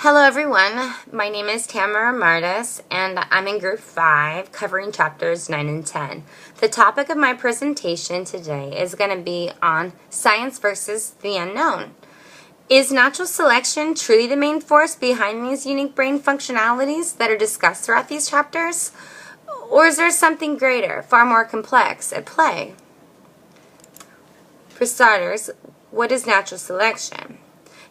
Hello everyone, my name is Tamara Martes and I'm in group 5 covering chapters 9 and 10. The topic of my presentation today is going to be on science versus the unknown. Is natural selection truly the main force behind these unique brain functionalities that are discussed throughout these chapters? Or is there something greater, far more complex, at play? For starters, what is natural selection?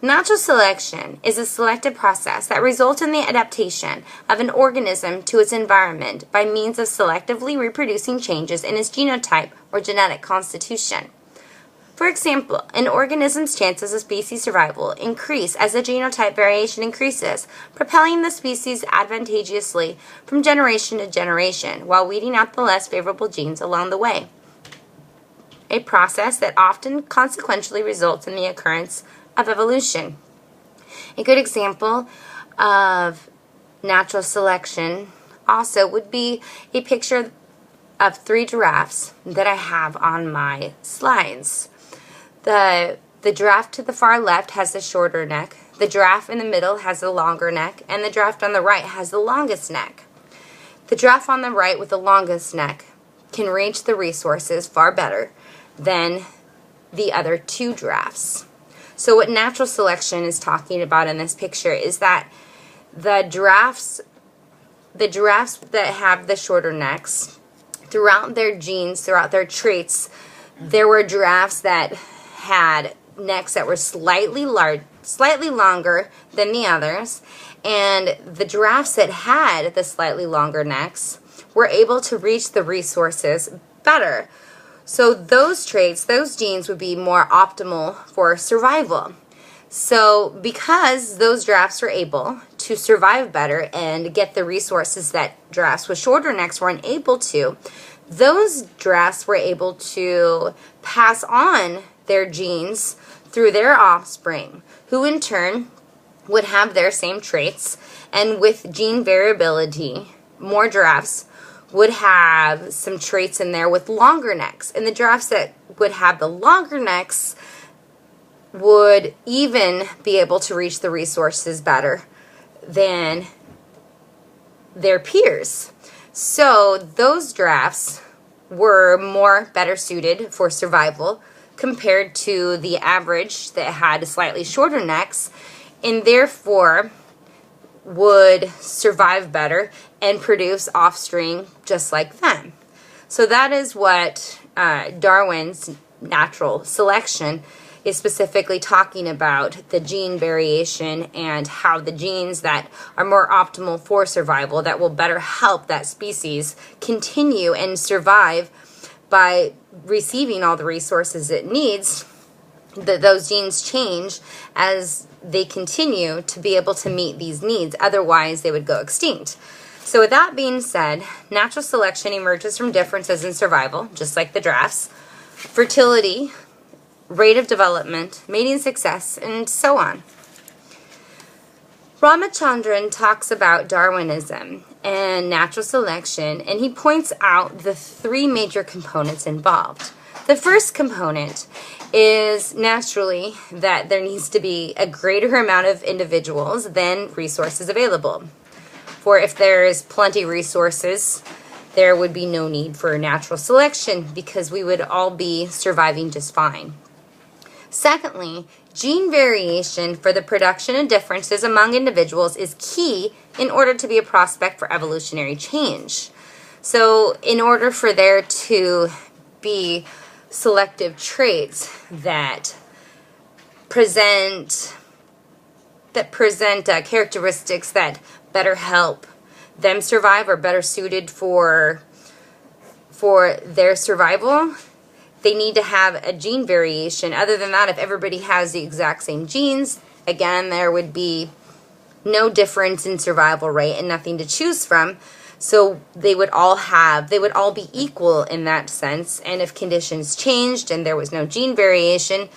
Natural selection is a selective process that results in the adaptation of an organism to its environment by means of selectively reproducing changes in its genotype or genetic constitution. For example, an organism's chances of species survival increase as the genotype variation increases, propelling the species advantageously from generation to generation while weeding out the less favorable genes along the way. A process that often consequentially results in the occurrence of evolution. A good example of natural selection also would be a picture of 3 giraffes that I have on my slides. The giraffe to the far left has the shorter neck, the giraffe in the middle has the longer neck, and the giraffe on the right has the longest neck. The giraffe on the right with the longest neck can reach the resources far better than the other 2 giraffes. So what natural selection is talking about in this picture is that the giraffes that have the shorter necks, throughout their genes, throughout their traits, there were giraffes that had necks that were slightly longer than the others, and the giraffes that had the slightly longer necks were able to reach the resources better. So those traits, those genes would be more optimal for survival. So because those giraffes were able to survive better and get the resources that giraffes with shorter necks weren't able to, those giraffes were able to pass on their genes through their offspring, who in turn would have their same traits, and with gene variability, more giraffes would have some traits in there with longer necks. And the giraffes that would have the longer necks would even be able to reach the resources better than their peers. So those giraffes were better suited for survival compared to the average that had slightly shorter necks, and therefore would survive better and produce offspring just like them. So that is what Darwin's natural selection is specifically talking about, the gene variation and how the genes that are more optimal for survival, that will better help that species continue and survive by receiving all the resources it needs, that those genes change as they continue to be able to meet these needs. Otherwise, they would go extinct. So with that being said, natural selection emerges from differences in survival, just like the giraffes, fertility, rate of development, mating success, and so on. Ramachandran talks about Darwinism and natural selection, and he points out the 3 major components involved. The first component is naturally that there needs to be a greater amount of individuals than resources available. For if there is plenty of resources, there would be no need for natural selection because we would all be surviving just fine. Secondly, gene variation for the production of differences among individuals is key in order to be a prospect for evolutionary change. So in order for there to be selective traits that present characteristics that better help them survive or better suited for their survival, they need to have a gene variation. Other than that, if everybody has the exact same genes, again, there would be no difference in survival rate and nothing to choose from. So they would all be equal in that sense. And if conditions changed and there was no gene variation,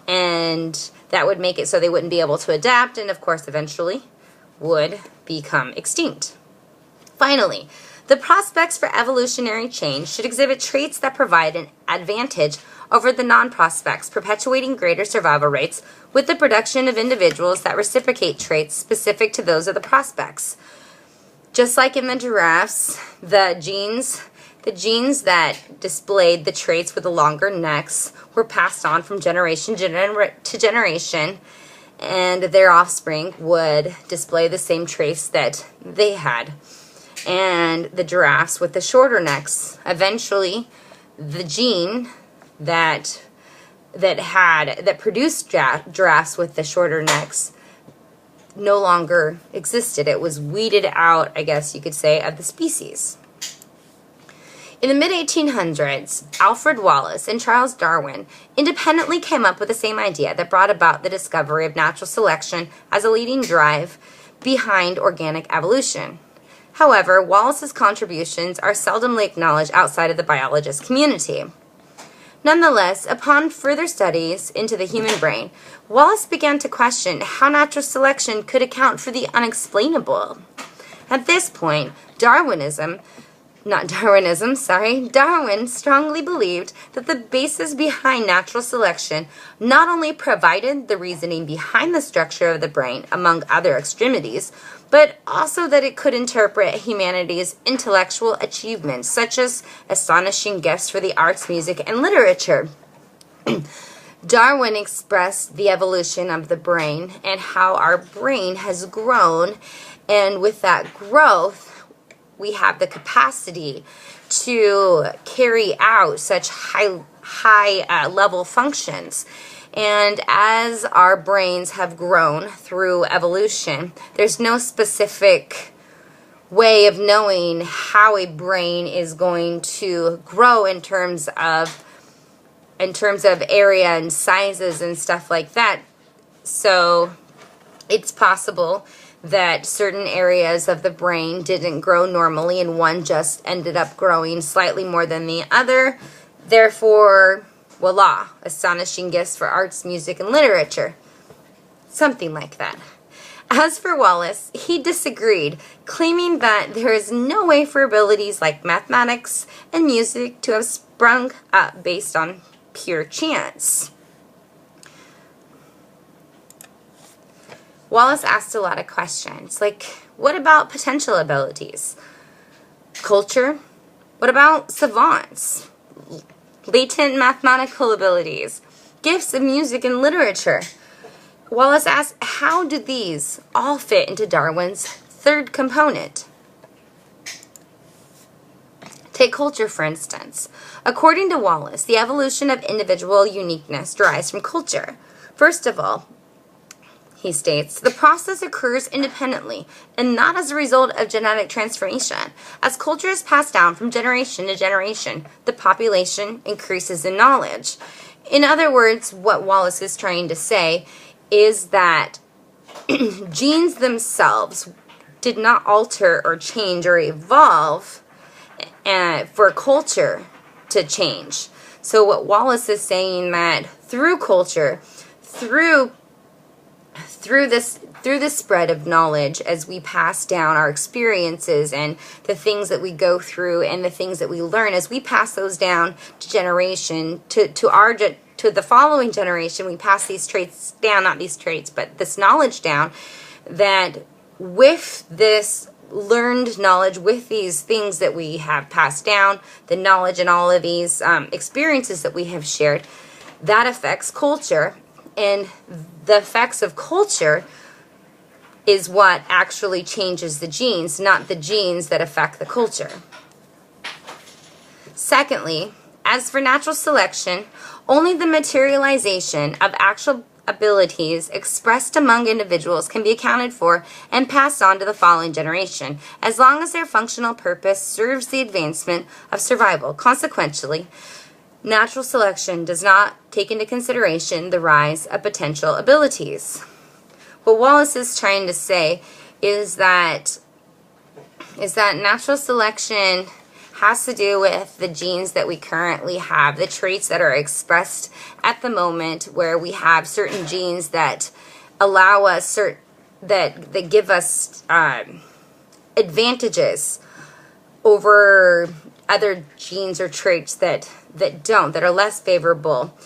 and that would make it so they wouldn't be able to adapt, and of course eventually would become extinct. Finally, the prospects for evolutionary change should exhibit traits that provide an advantage over the non-prospects, perpetuating greater survival rates with the production of individuals that reciprocate traits specific to those of the prospects. Just like in the giraffes, the genes that displayed the traits with the longer necks were passed on from generation to generation, and their offspring would display the same traits that they had. And the giraffes with the shorter necks, eventually the gene that produced giraffes with the shorter necks no longer existed. It was weeded out, I guess you could say, of the species. In the mid-1800s, Alfred Wallace and Charles Darwin independently came up with the same idea that brought about the discovery of natural selection as a leading drive behind organic evolution. However, Wallace's contributions are seldomly acknowledged outside of the biologist community. Nonetheless, upon further studies into the human brain, Wallace began to question how natural selection could account for the unexplainable. At this point, Darwin strongly believed that the basis behind natural selection not only provided the reasoning behind the structure of the brain, among other extremities, but also that it could interpret humanity's intellectual achievements, such as astonishing gifts for the arts, music, and literature. Darwin expressed the evolution of the brain and how our brain has grown, and with that growth, we have the capacity to carry out such high level functions. And as our brains have grown through evolution, there's no specific way of knowing how a brain is going to grow in terms of area and sizes and stuff like that. So it's possible that certain areas of the brain didn't grow normally and one just ended up growing slightly more than the other. Therefore, voila, astonishing gifts for arts, music, and literature. Something like that. As for Wallace, he disagreed, claiming that there is no way for abilities like mathematics and music to have sprung up based on pure chance. Wallace asked a lot of questions, like, what about potential abilities? Culture? What about savants? Latent mathematical abilities? Gifts of music and literature? Wallace asked, how do these all fit into Darwin's third component? Take culture, for instance. According to Wallace, the evolution of individual uniqueness derives from culture. First of all, he states, the process occurs independently and not as a result of genetic transformation. As culture is passed down from generation to generation, the population increases in knowledge. In other words, what Wallace is trying to say is that genes themselves did not alter or change or evolve for culture to change. So what Wallace is saying, that through culture, through this spread of knowledge, as we pass down our experiences and the things that we go through and the things that we learn, as we pass those down to generation, to the following generation, we pass these traits down, not these traits, but this knowledge down, that with this learned knowledge, with these things that we have passed down, the knowledge and all of these experiences that we have shared, that affects culture. And the effects of culture is what actually changes the genes, not the genes that affect the culture. Secondly, as for natural selection, only the materialization of actual abilities expressed among individuals can be accounted for and passed on to the following generation, as long as their functional purpose serves the advancement of survival. Consequently, natural selection does not take into consideration the rise of potential abilities. What Wallace is trying to say is that natural selection has to do with the genes that we currently have, the traits that are expressed at the moment, where we have certain genes that allow us that give us advantages over other genes or traits that are less favorable.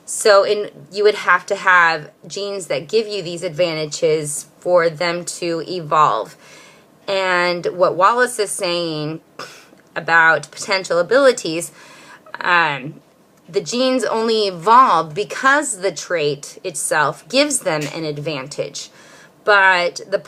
So you would have to have genes that give you these advantages for them to evolve. And what Wallace is saying about potential abilities, the genes only evolve because the trait itself gives them an advantage. But the